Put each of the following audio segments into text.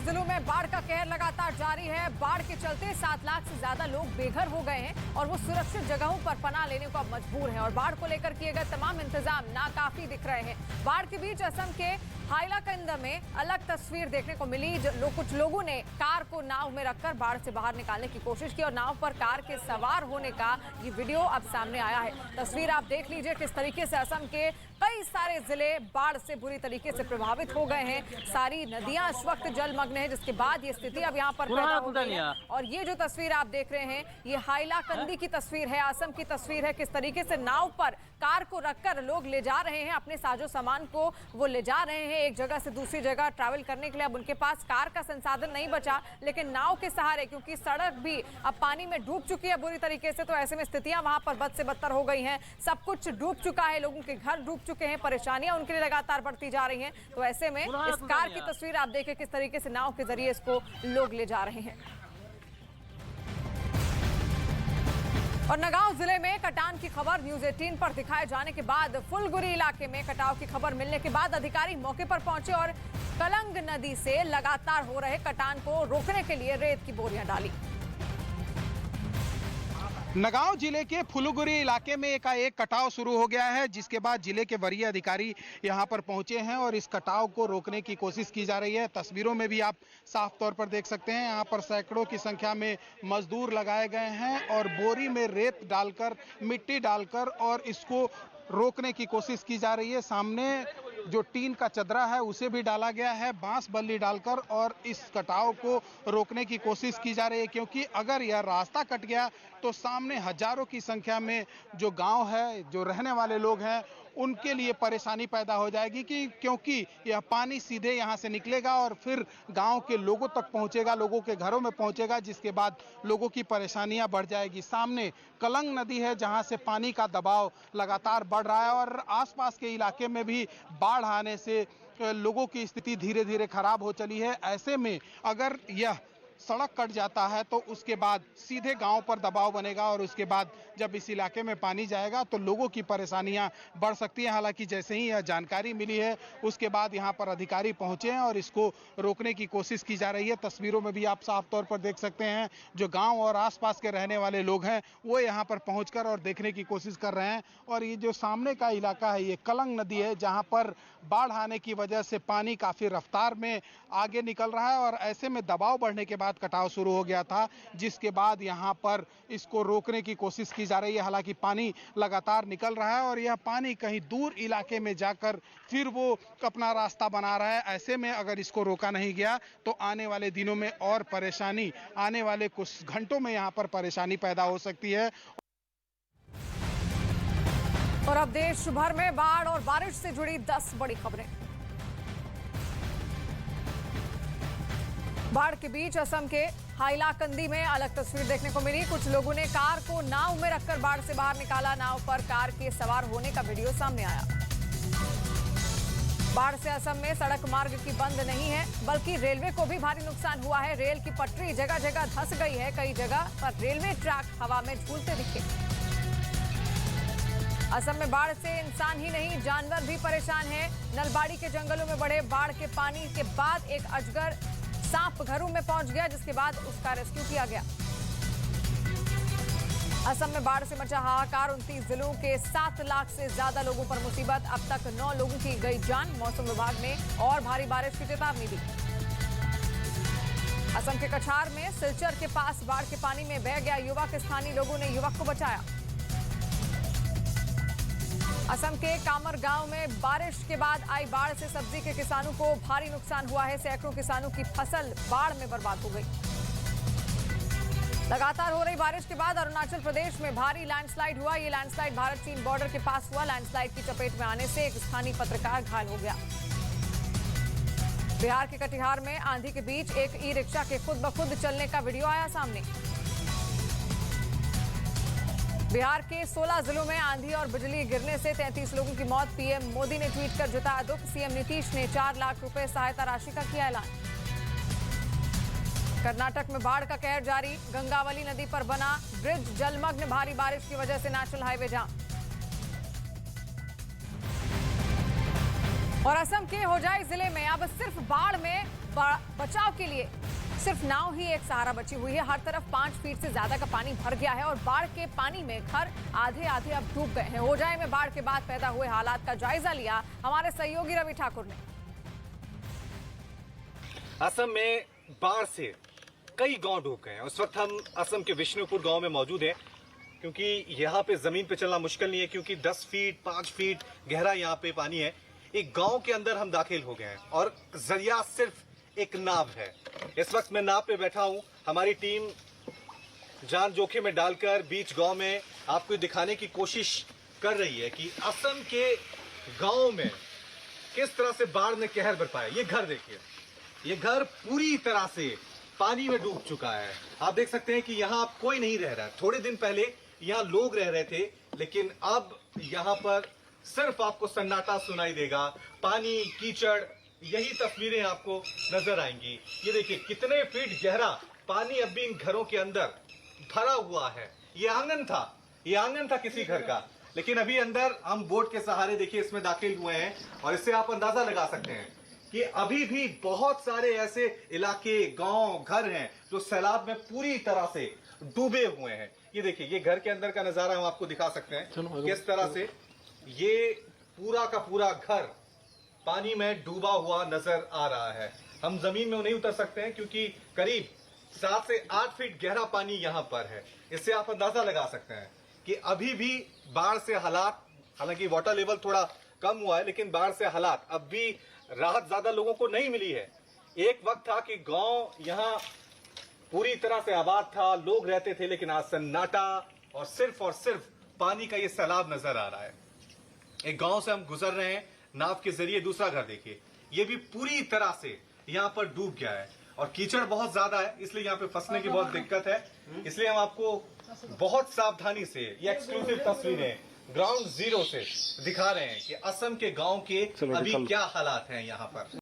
जिलों में बाढ़ का कहर लगातार जारी है। बाढ़ के चलते 7 लाख से ज्यादा लोग बेघर हो गए हैं और वो सुरक्षित जगहों पर पनाह लेने को अब मजबूर हैं और बाढ़ को लेकर किए गए तमाम इंतजाम नाकाफी दिख रहे हैं। बाढ़ के बीच असम के हाइलाकंद में अलग तस्वीर देखने को मिली। कुछ लोगों ने कार को नाव में रखकर बाढ़ से बाहर निकालने की कोशिश की और नाव पर कार के सवार होने का ये वीडियो अब सामने आया है। तस्वीर आप देख लीजिए किस तरीके से असम के कई सारे जिले बाढ़ से बुरी तरीके से प्रभावित हो गए हैं। सारी नदियां इस वक्त जलमग्न है, जिसके बाद ये स्थिति अब यहाँ पर पैदा हो गई है। और ये जो तस्वीर आप देख रहे हैं ये हाइलाकंदी की तस्वीर है, असम की तस्वीर है। किस तरीके से नाव पर कार को रखकर लोग ले जा रहे हैं, अपने साजो सामान को वो ले जा रहे हैं एक जगह से दूसरी जगह ट्रैवल करने के लिए। अब उनके पास कार का संसाधन नहीं बचा, लेकिन नाव के सहारे, क्योंकि सड़क भी अब पानी में डूब चुकी है बुरी तरीके से, तो ऐसे में स्थितियां वहां पर बद से बदतर हो गई हैं। सब कुछ डूब चुका है, लोगों के घर डूब चुके हैं, परेशानियां उनके लिए लगातार बढ़ती जा रही हैं। तो ऐसे में इस कार की तस्वीर आप देखें किस तरीके से नाव के जरिए इसको लोग ले जा रहे हैं। और नगांव जिले में कटान की खबर न्यूज 18 पर दिखाए जाने के बाद फुलगुरी इलाके में कटाव की खबर मिलने के बाद अधिकारी मौके पर पहुंचे और कलंग नदी से लगातार हो रहे कटान को रोकने के लिए रेत की बोरियां डाली। नगांव जिले के फुलगुरी इलाके में एकाएक कटाव शुरू हो गया है, जिसके बाद जिले के वरीय अधिकारी यहां पर पहुंचे हैं और इस कटाव को रोकने की कोशिश की जा रही है। तस्वीरों में भी आप साफ तौर पर देख सकते हैं, यहां पर सैकड़ों की संख्या में मजदूर लगाए गए हैं और बोरी में रेत डालकर, मिट्टी डालकर और इसको रोकने की कोशिश की जा रही है। सामने जो टीन का चदरा है उसे भी डाला गया है, बांस बल्ली डालकर, और इस कटाव को रोकने की कोशिश की जा रही है, क्योंकि अगर यह रास्ता कट गया तो सामने हजारों की संख्या में जो गांव है, जो रहने वाले लोग हैं, उनके लिए परेशानी पैदा हो जाएगी क्योंकि यह पानी सीधे यहां से निकलेगा और फिर गांव के लोगों तक पहुंचेगा, लोगों के घरों में पहुंचेगा, जिसके बाद लोगों की परेशानियां बढ़ जाएगी। सामने कलंग नदी है जहां से पानी का दबाव लगातार बढ़ रहा है और आसपास के इलाके में भी बाढ़ आने से लोगों की स्थिति धीरे धीरे खराब हो चली है। ऐसे में अगर यह सड़क कट जाता है तो उसके बाद सीधे गांव पर दबाव बनेगा और उसके बाद जब इस इलाके में पानी जाएगा तो लोगों की परेशानियां बढ़ सकती हैं। हालांकि जैसे ही यह जानकारी मिली है उसके बाद यहां पर अधिकारी पहुंचे हैं और इसको रोकने की कोशिश की जा रही है। तस्वीरों में भी आप साफ तौर पर देख सकते हैं, जो गांव और आसपास के रहने वाले लोग हैं वो यहां पर पहुंचकर और देखने की कोशिश कर रहे हैं। और ये जो सामने का इलाका है ये कलंग नदी है, जहां पर बाढ़ आने की वजह से पानी काफी रफ्तार में आगे निकल रहा है और ऐसे में दबाव बढ़ने के बाद कटाव शुरू हो गया था, जिसके बाद यहां पर इसको रोकने की कोशिश की जा रही है। हालांकि पानी लगातार निकल रहा है और यह पानी कहीं दूर इलाके में जाकर फिर वो अपना रास्ता बना रहा है। ऐसे में अगर इसको रोका नहीं गया तो आने वाले दिनों में और परेशानी, आने वाले कुछ घंटों में यहां पर परेशानी पैदा हो सकती है। और अब देश भर में बाढ़ और बारिश से जुड़ी 10 बड़ी खबरें। बाढ़ के बीच असम के हाइलाकंदी में अलग तस्वीर देखने को मिली। कुछ लोगों ने कार को नाव में रखकर बाढ़ से बाहर निकाला। नाव पर कार के सवार होने का वीडियो सामने आया। बाढ़ से असम में सड़क मार्ग की बंद नहीं है, बल्कि रेलवे को भी भारी नुकसान हुआ है। रेल की पटरी जगह जगह धंस गई है, कई जगह पर रेलवे ट्रैक हवा में झूलते दिखे। असम में बाढ़ से इंसान ही नहीं जानवर भी परेशान है। नलबाड़ी के जंगलों में बढ़े बाढ़ के पानी के बाद एक अजगर सांप घरों में पहुंच गया, जिसके बाद उसका रेस्क्यू किया गया। असम में बाढ़ से मचा हाहाकार। 29 जिलों के 7 लाख से ज्यादा लोगों पर मुसीबत। अब तक 9 लोगों की गई जान। मौसम विभाग ने और भारी बारिश की चेतावनी दी। असम के कछार में सिलचर के पास बाढ़ के पानी में बह गया युवक। स्थानीय लोगों ने युवक को बचाया। असम के कामर गांव में बारिश के बाद आई बाढ़ से सब्जी के किसानों को भारी नुकसान हुआ है। सैकड़ों किसानों की फसल बाढ़ में बर्बाद हो गई। लगातार हो रही बारिश के बाद अरुणाचल प्रदेश में भारी लैंडस्लाइड हुआ। ये लैंडस्लाइड भारत चीन बॉर्डर के पास हुआ। लैंडस्लाइड की चपेट में आने से एक स्थानीय पत्रकार घायल हो गया। बिहार के कटिहार में आंधी के बीच एक ई रिक्शा के खुद ब खुद चलने का वीडियो आया सामने। बिहार के 16 जिलों में आंधी और बिजली गिरने से 33 लोगों की मौत। पीएम मोदी ने ट्वीट कर जताया दुख। सीएम नीतीश ने 4 लाख रुपए सहायता राशि का किया ऐलान। कर्नाटक में बाढ़ का कहर जारी। गंगावली नदी पर बना ब्रिज जलमग्न। भारी बारिश की वजह से नेशनल हाईवे जाम। और असम के होजाई जिले में अब सिर्फ बाढ़ में बचाव के लिए सिर्फ नाव ही एक सहारा बची हुई है। हर तरफ 5 फीट से ज्यादा का पानी भर गया है और बाढ़ के पानी में घर आधे आधे अब डूब गए हैं। होजाई में बाढ़ के बाद पैदा हुए हालात का जायजा लिया हमारे सहयोगी रवि ठाकुर ने। असम में बाढ़ से कई गांव डूब गए हैं। उस वक्त हम असम के विष्णुपुर गांव में मौजूद हैं, क्योंकि यहाँ पे जमीन पे चलना मुश्किल नहीं है, क्योंकि 10 फीट 5 फीट गहरा यहाँ पे पानी है। एक गांव के अंदर हम दाखिल हो गए हैं और जरिया सिर्फ एक नाव है। इस वक्त मैं नाव पे बैठा हूँ। हमारी टीम जान जोखिम में डालकर बीच गांव में आपको दिखाने की कोशिश कर रही है कि असम के गांव में किस तरह से बाढ़ ने कहर बरपाया। ये घर देखिए, ये घर पूरी तरह से पानी में डूब चुका है। आप देख सकते हैं कि यहाँ अब कोई नहीं रह रहा है। थोड़े दिन पहले यहाँ लोग रह रहे थे, लेकिन अब यहाँ पर सिर्फ आपको सन्नाटा सुनाई देगा। पानी, कीचड़, यही तस्वीरें आपको नजर आएंगी। ये देखिए कितने फीट गहरा पानी अब भी इन घरों के अंदर भरा हुआ है। ये आंगन था किसी घर का, लेकिन अभी अंदर हम बोट के सहारे देखिए इसमें दाखिल हुए हैं और इससे आप अंदाजा लगा सकते हैं कि अभी भी बहुत सारे ऐसे इलाके, गांव, घर हैं जो सैलाब में पूरी तरह से डूबे हुए हैं। ये देखिए, ये घर के अंदर का नजारा हम आपको दिखा सकते हैं किस तरह से ये पूरा का पूरा घर पानी में डूबा हुआ नजर आ रहा है। हम जमीन में नहीं उतर सकते हैं क्योंकि करीब 7 से 8 फीट गहरा पानी यहाँ पर है। इससे आप अंदाजा लगा सकते हैं कि अभी भी बाढ़ से हालात, हालांकि वाटर लेवल थोड़ा कम हुआ है, लेकिन बाढ़ से हालात अब भी राहत ज्यादा लोगों को नहीं मिली है। एक वक्त था कि गांव यहाँ पूरी तरह से आबाद था, लोग रहते थे, लेकिन आज सन्नाटा और सिर्फ पानी का ये सैलाब नजर आ रहा है। एक गांव से हम गुजर रहे हैं नाव के जरिए, दूसरा घर देखिए, ये भी पूरी तरह से यहाँ पर डूब गया है और कीचड़ बहुत ज्यादा है, इसलिए यहाँ पे फंसने की बहुत दिक्कत है। इसलिए हम आपको बहुत सावधानी से ये एक्सक्लूसिव तस्वीरें ग्राउंड जीरो से दिखा रहे हैं कि असम के गांव के अभी क्या हालात हैं यहाँ पर।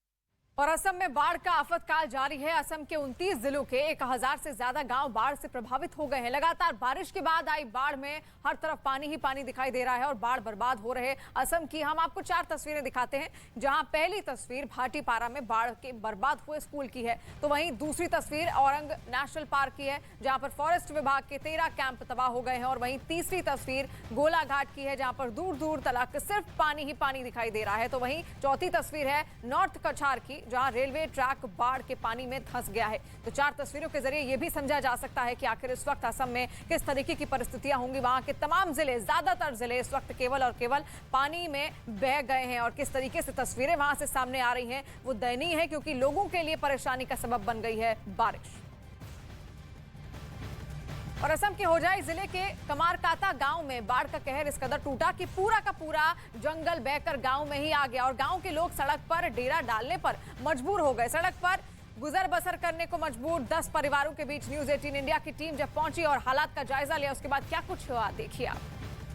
और असम में बाढ़ का आफतकाल जारी है। असम के 29 जिलों के 1000 से ज्यादा गांव बाढ़ से प्रभावित हो गए हैं। लगातार बारिश के बाद आई बाढ़ में हर तरफ पानी ही पानी दिखाई दे रहा है और बाढ़ बर्बाद हो रहे असम की हम आपको 4 तस्वीरें दिखाते हैं, जहां पहली तस्वीर भाटीपारा में बाढ़ के बर्बाद हुए स्कूल की है, तो वहीं दूसरी तस्वीर औरंग नेशनल पार्क की है, जहां पर फॉरेस्ट विभाग के 13 कैंप तबाह हो गए हैं। और वहीं तीसरी तस्वीर गोलाघाट की है, जहां पर दूर दूर तक सिर्फ पानी ही पानी दिखाई दे रहा है। तो वहीं चौथी तस्वीर है नॉर्थ कछार की, जहां रेलवे ट्रैक बाढ़ के पानी में धंस गया है। तो 4 तस्वीरों के जरिए यह भी समझा जा सकता है कि आखिर इस वक्त असम में किस तरीके की परिस्थितियां होंगी। वहां के तमाम जिले, ज्यादातर जिले इस वक्त केवल और केवल पानी में बह गए हैं और किस तरीके से तस्वीरें वहां से सामने आ रही हैं वो दयनीय है, क्योंकि लोगों के लिए परेशानी का सबब बन गई है बारिश। और असम के होजाई जिले के कमारकाता गांव में बाढ़ का कहर इस कदर टूटा कि पूरा का पूरा जंगल बहकर गांव में ही आ गया और गांव के लोग सड़क पर डेरा डालने पर मजबूर हो गए। सड़क पर गुजर बसर करने को मजबूर 10 परिवारों के बीच न्यूज़ 18 इंडिया की टीम जब पहुंची और हालात का जायजा लिया, उसके बाद क्या कुछ हुआ देखिए आप।